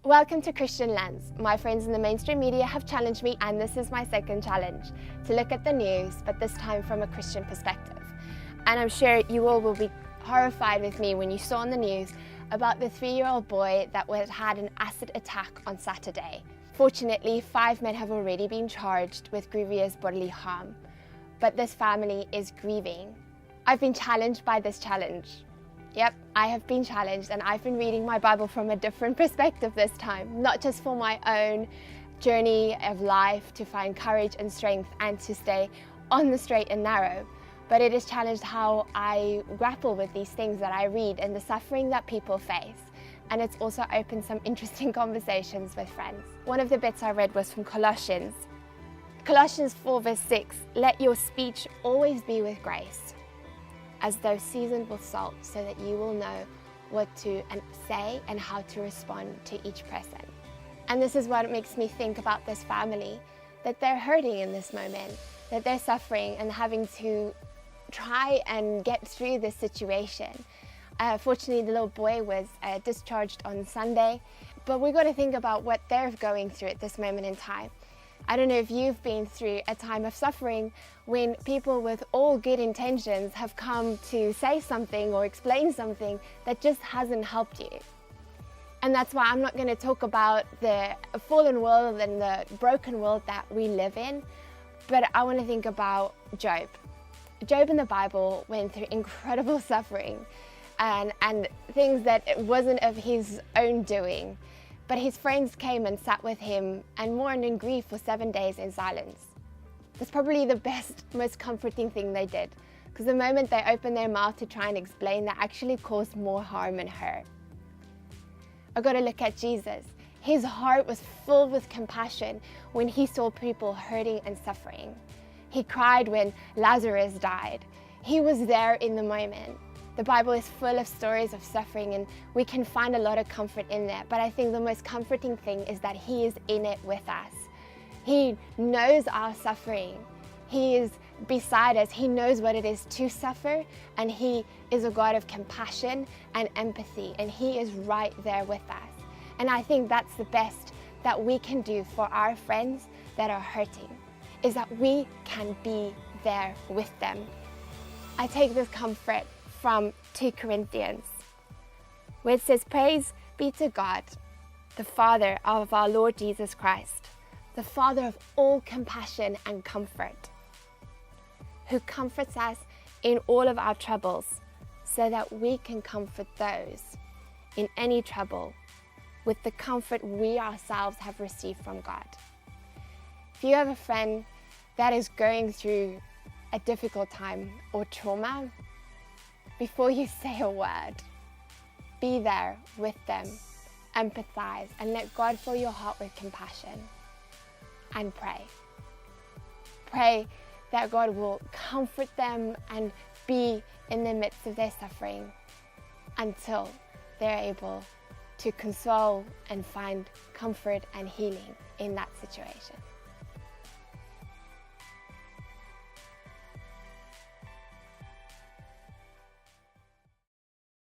Welcome to Christian Lens. My friends in the mainstream media have challenged me, and this is my second challenge, to look at the news, but this time from a Christian perspective. And I'm sure you all will be horrified with me when you saw on the news about the 3-year-old boy that had an acid attack on Saturday. Fortunately, 5 men have already been charged with grievous bodily harm, but this family is grieving. I've been challenged by this challenge. Yep, I have been challenged, and I've been reading my Bible from a different perspective this time, not just for my own journey of life to find courage and strength and to stay on the straight and narrow, but it has challenged how I grapple with these things that I read and the suffering that people face. And it's also opened some interesting conversations with friends. One of the bits I read was from Colossians. Colossians 4 verse 6, "Let your speech always be with grace, as though seasoned with salt, so that you will know what to say and how to respond to each person." And this is what makes me think about this family, that they're hurting in this moment, that they're suffering and having to try and get through this situation. Fortunately, the little boy was discharged on Sunday, but we've got to think about what they're going through at this moment in time. I don't know if you've been through a time of suffering when people with all good intentions have come to say something or explain something that just hasn't helped you. And that's why I'm not going to talk about the fallen world and the broken world that we live in, but I want to think about Job. Job in the Bible went through incredible suffering and things that it wasn't of his own doing. But his friends came and sat with him and mourned in grief for 7 days in silence. That's probably the best, most comforting thing they did, because the moment they opened their mouth to try and explain, that actually caused more harm and hurt. I've got to look at Jesus. His heart was filled with compassion when he saw people hurting and suffering. He cried when Lazarus died. He was there in the moment. The Bible is full of stories of suffering, and we can find a lot of comfort in there. But I think the most comforting thing is that he is in it with us. He knows our suffering. He is beside us. He knows what it is to suffer, and he is a God of compassion and empathy, and he is right there with us. And I think that's the best that we can do for our friends that are hurting, is that we can be there with them. I take this comfort from 2 Corinthians, where it says, "Praise be to God, the Father of our Lord Jesus Christ, the Father of all compassion and comfort, who comforts us in all of our troubles, so that we can comfort those in any trouble with the comfort we ourselves have received from God." If you have a friend that is going through a difficult time or trauma, before you say a word, be there with them, empathize, and let God fill your heart with compassion, and pray. Pray that God will comfort them and be in the midst of their suffering until they're able to console and find comfort and healing in that situation.